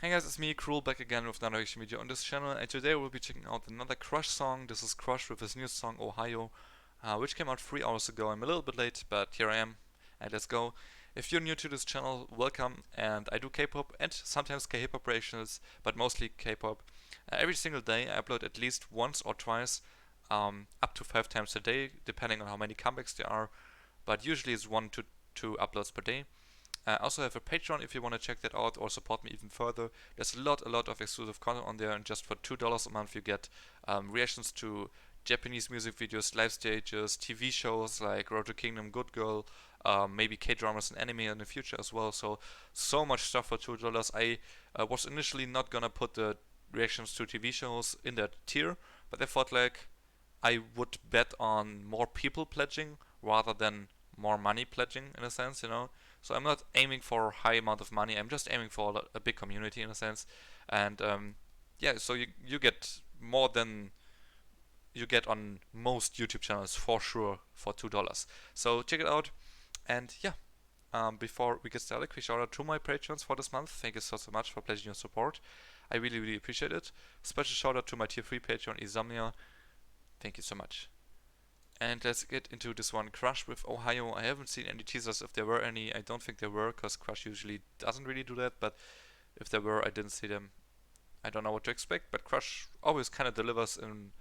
Hey guys, it's me, Cruel, back again with another reaction video on this channel, and today we'll be checking out another Crush song. This is Crush with his new song, Ohio, which came out 3 hours ago. I'm a little bit late, but here I am, and let's go. If you're new to this channel, welcome, and I do K-pop and sometimes K-hip-hop reactions, but mostly K-pop. Every single day I upload at least once or twice, up to 5 times a day, depending on how many comebacks there are, but usually it's 1 to 2 uploads per day. I also have a Patreon if you want to check that out or support me even further. There's a lot of exclusive content on there, and just for $2 a month you get reactions to Japanese music videos, live stages, TV shows like Road to Kingdom, Good Girl, maybe K-dramas and anime in the future as well. So much stuff for $2. I was initially not gonna put the reactions to TV shows in that tier, but I thought like I would bet on more people pledging rather than more money pledging in a sense, you know. So I'm not aiming for a high amount of money. I'm just aiming for a big community in a sense, and yeah. So you get more than you get on most YouTube channels for sure for $2. So check it out, and yeah. Before we get started, quick shout out to my patrons for this month. Thank you so much for pledging your support. I really appreciate it. Special shout out to my tier 3 patron Isomnia. Thank you so much. And let's get into this one, Crush with Ohio. I haven't seen any teasers if there were any. I don't think there were, because Crush usually doesn't really do that, but if there were, I didn't see them. I don't know what to expect, but Crush always kind of delivers in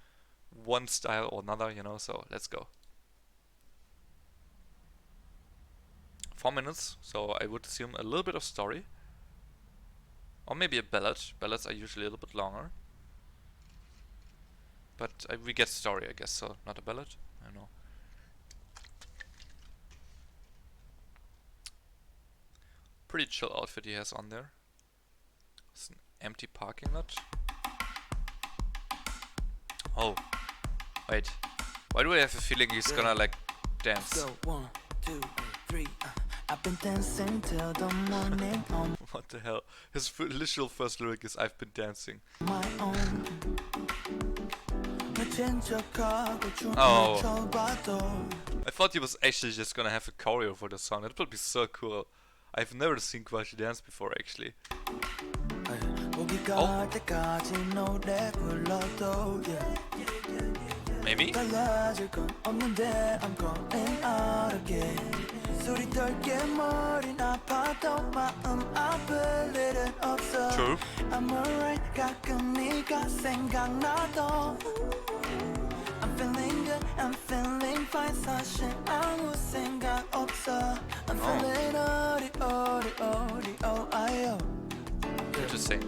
one style or another, you know, so let's go. 4 minutes, so I would assume a little bit of story. Or maybe a ballad. Ballads are usually a little bit longer. But we get story, I guess, so not a ballad. I don't know. Pretty chill outfit he has on there. It's an empty parking lot. Oh, wait. Why do I have a feeling he's gonna like dance? So 1, 2, 3. I've been dancing till the morning on What the hell? His literal first lyric is "I've been dancing." my own. Oh. I thought he was actually just gonna have a choreo for the song. That would be so cool. I've never seen Crush dance before, actually. Oh. Maybe? True. I'm feeling good, I'm feeling fine. 사실 아무 생각 없어. I'm feeling oh. Interesting.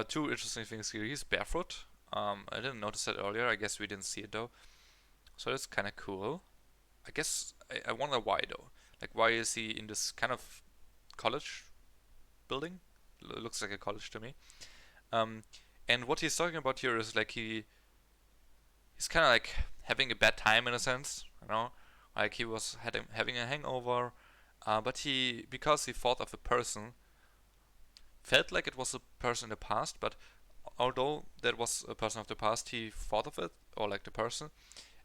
Two interesting things here. He's barefoot. I didn't notice that earlier. I guess we didn't see it though. So that's kind of cool. I guess I wonder why though. Like, why is he in this kind of college building? Looks like a college to me. And what he's talking about here is like he's kind of like having a bad time in a sense, you know, like he was having a hangover, but because he thought of a person, felt like it was a person in the past, but although that was a person of the past, he thought of it, or like the person,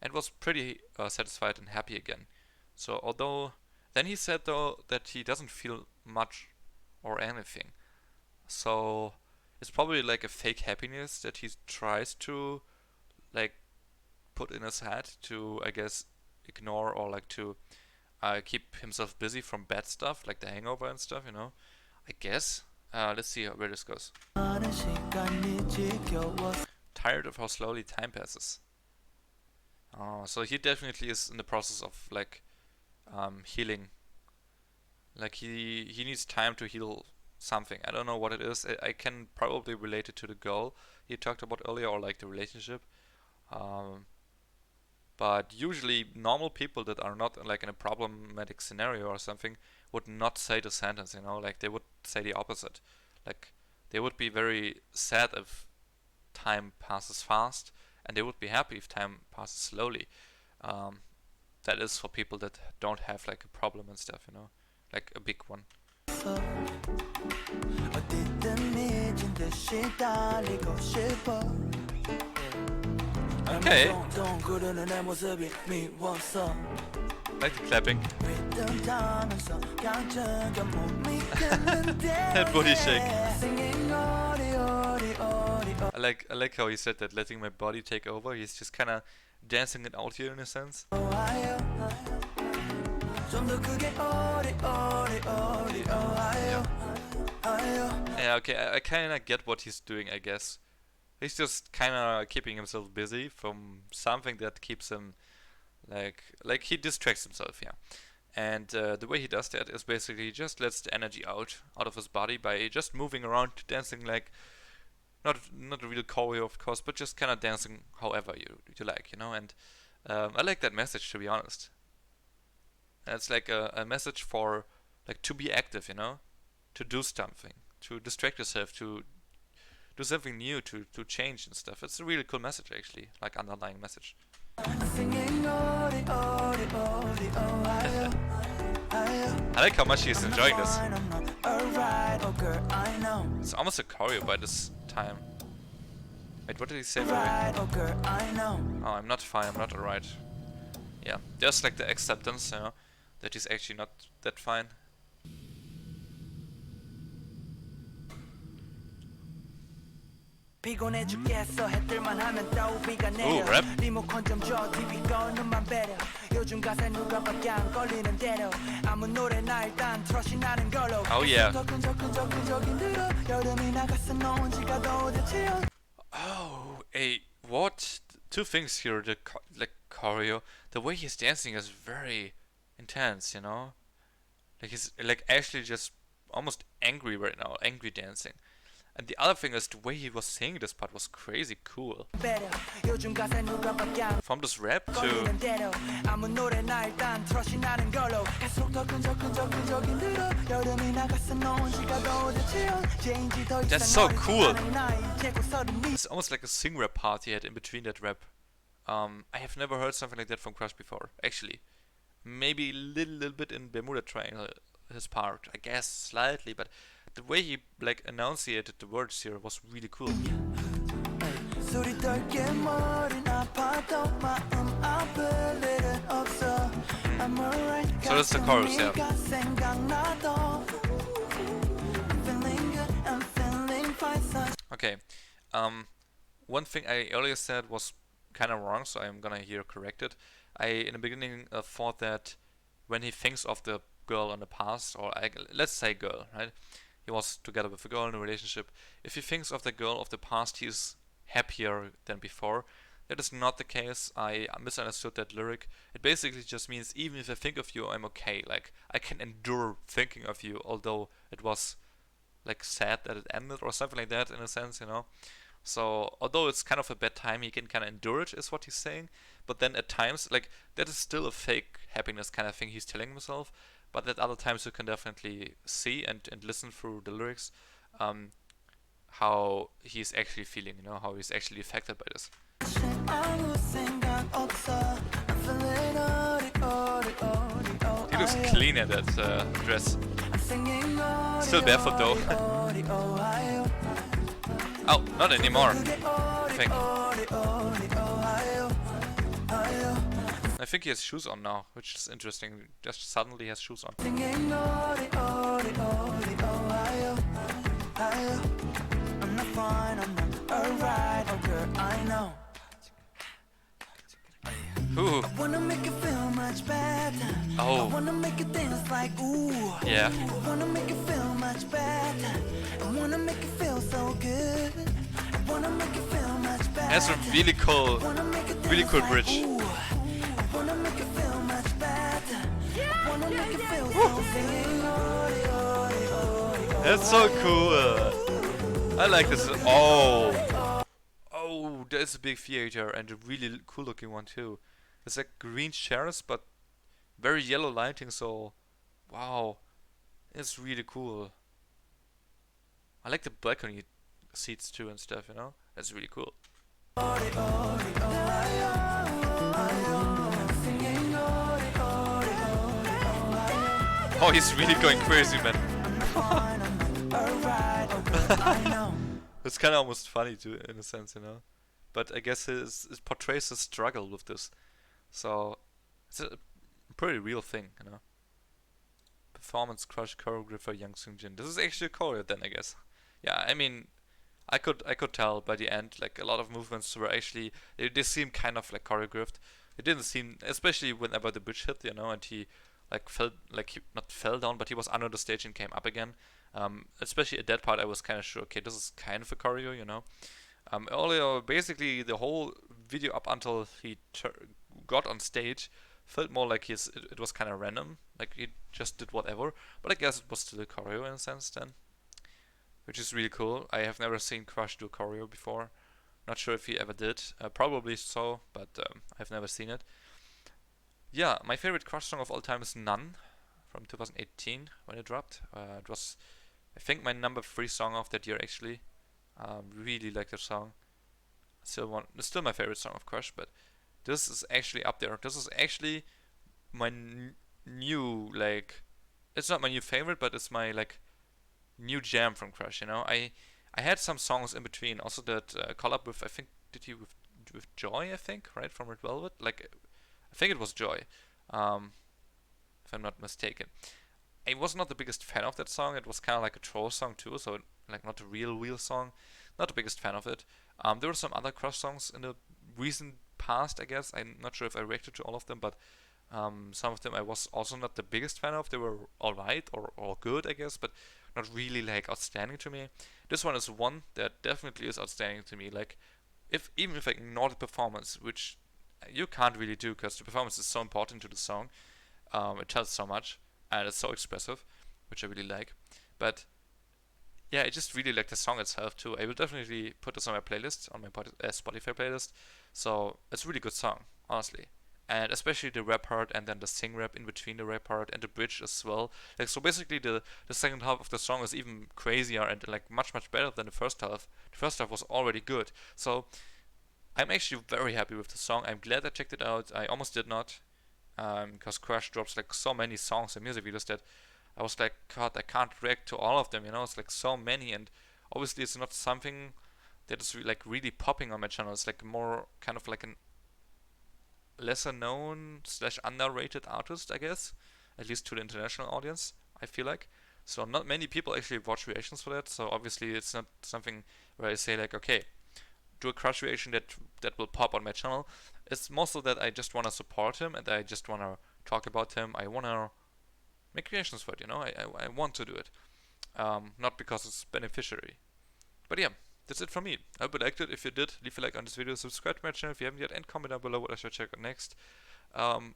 and was pretty satisfied and happy again. So although, then he said though that he doesn't feel much or anything. So it's probably like a fake happiness that he tries to like put in his head to, I guess, ignore or like to keep himself busy from bad stuff like the hangover and stuff, you know, I guess. Let's see where this goes. Tired of how slowly time passes. Oh, so he definitely is in the process of like healing. Like he needs time to heal something. I don't know what it is. I can probably relate it to the girl he talked about earlier, or like the relationship. But usually normal people that are not like in a problematic scenario or something would not say the sentence, you know, like they would say the opposite. Like they would be very sad if time passes fast, and they would be happy if time passes slowly. That is for people that don't have like a problem and stuff, you know, like a big one. Okay. like the clapping. That body shake. I like how he said that, letting my body take over. He's just kind of dancing it out here in a sense. Yeah, okay, I kind of get what he's doing, I guess. He's just kind of keeping himself busy from something that keeps him, like he distracts himself, yeah. And the way he does that is basically he just lets the energy out of his body by just moving around, dancing like, not a real choreo of course, but just kind of dancing however you like, you know. And I like that message, to be honest. And it's like a message for, like, to be active, you know, to do something, to distract yourself, to do something new, to change and stuff. It's a really cool message, actually, like underlying message. I like how much he's enjoying this. It's almost a choreo by this time. Wait, what did he say? Oh, I'm not fine, I'm not alright. Yeah, there's like the acceptance, you know, that he's actually not that fine. Ooh, rap. Oh yeah. Oh, hey, what? Two things here. The choreo, the way he's dancing is very intense, you know. Like he's like actually just almost angry right now, angry dancing. And the other thing is the way he was saying this part was crazy cool. From this rap to... That's so cool. It's almost like a sing rap part he had in between that rap. I have never heard something like that from Crush before, actually. Maybe a little bit in Bermuda Triangle, his part, I guess, slightly, but the way he like enunciated the words here was really cool. So that's the chorus, yeah. Okay, one thing I earlier said was kind of wrong, so I'm gonna here correct it. I, in the beginning, thought that when he thinks of the girl in the past, or let's say girl, right? He was together with a girl in a relationship. If he thinks of the girl of the past, he's happier than before. That is not the case. I misunderstood that lyric. It basically just means, even if I think of you, I'm okay. Like, I can endure thinking of you, although it was like sad that it ended or something like that, in a sense, you know. So although it's kind of a bad time, he can kind of endure it, is what he's saying. But then at times, like, that is still a fake happiness kind of thing he's telling himself. But at other times you can definitely see and listen through the lyrics how he's actually feeling, you know, how he's actually affected by this. He looks clean in that dress. Still barefoot though. Oh, not anymore, I think. I think he has shoes on now, which is interesting. Just suddenly has shoes on. Ooh. Oh. Yeah. That's a really cool bridge. That's so cool. I like this. Oh, there's a big theater and a really cool looking one too. It's like green chairs but very yellow lighting. So, wow, it's really cool. I like the balcony seats too and stuff. You know, that's really cool. Oh, he's really going crazy, man. It's kind of almost funny too, in a sense, you know. But I guess it portrays his struggle with this. So it's a pretty real thing, you know. Performance crush choreographer Young Sung Jin. This is actually a choreo then, I guess. Yeah, I mean, I could tell by the end, like a lot of movements were actually they seemed kind of like choreographed. It didn't seem, especially whenever the bridge hit, you know, and he like fell, like he not fell down, but he was under the stage and came up again. Especially at that part, I was kind of sure, okay, this is kind of a choreo, you know. Earlier, basically the whole video up until he got on stage felt more like it was kind of random, like he just did whatever. But I guess it was still a choreo in a sense then, which is really cool. I have never seen Crush do choreo before. Not sure if he ever did. Probably so, but I've never seen it. Yeah, my favorite Crush song of all time is None from 2018 when it dropped. It was, I think, my number three song of that year actually. Really like that song. It's still my favorite song of Crush, but this is actually up there. This is actually my new like. It's not my new favorite, but it's my like new jam from Crush. You know, I had some songs in between. Also that collab with, I think, did he with Joy, I think, right, from Red Velvet. Like I think it was Joy, um, if I'm not mistaken. I was not the biggest fan of that song. It was kind of like a troll song too, so like not a real song. Not the biggest fan of it. There were some other Crush songs in the recent past, I guess. I'm not sure if I reacted to all of them, but some of them I was also not the biggest fan of. They were alright or good, I guess, but not really like outstanding to me. This one is one that definitely is outstanding to me. Like, if even if I ignore the performance, which you can't really do because the performance is so important to the song, it tells so much and it's so expressive, which I really like. But yeah, I just really like the song itself too. I will definitely put this on my playlist, on my Spotify playlist. So it's a really good song, honestly. And especially the rap part and then the sing rap in between the rap part and the bridge as well. Like so basically the second half of the song is even crazier and like much better than the first half. The first half was already good. So I'm actually very happy with the song. I'm glad I checked it out. I almost did not, because Crash drops like so many songs and music videos that I was like, God, I can't react to all of them. You know, it's like so many, and obviously it's not something that is like really popping on my channel. It's like more kind of like an lesser known slash underrated artist, I guess, at least to the international audience. I feel like. So not many people actually watch reactions for that. So obviously it's not something where I say like, okay, do a Crush reaction that will pop on my channel. It's more so that I just want to support him and I just want to talk about him. I want to make reactions for it, you know. I want to do it, not because it's beneficiary. But yeah, that's it from me. I hope you liked it. If you did, leave a like on this video, subscribe to my channel if you haven't yet, and comment down below what I should check out next.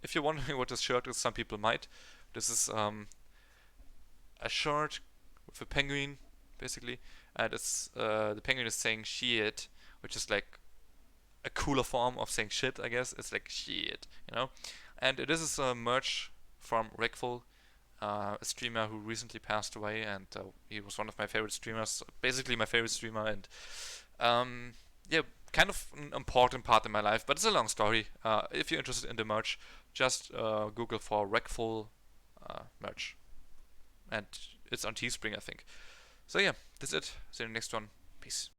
If you're wondering what this shirt is, some people might. This is a shirt with a penguin, basically, and it's the penguin is saying shit, which is like a cooler form of saying shit, I guess. It's like shit, you know. And this is a merch from Rickful, a streamer who recently passed away, and he was one of my favorite streamers, basically my favorite streamer, and yeah, kind of an important part in my life. But it's a long story. If you're interested in the merch, just Google for Rickful merch, and it's on Teespring, I think. So yeah, that's it. See you in the next one. Peace.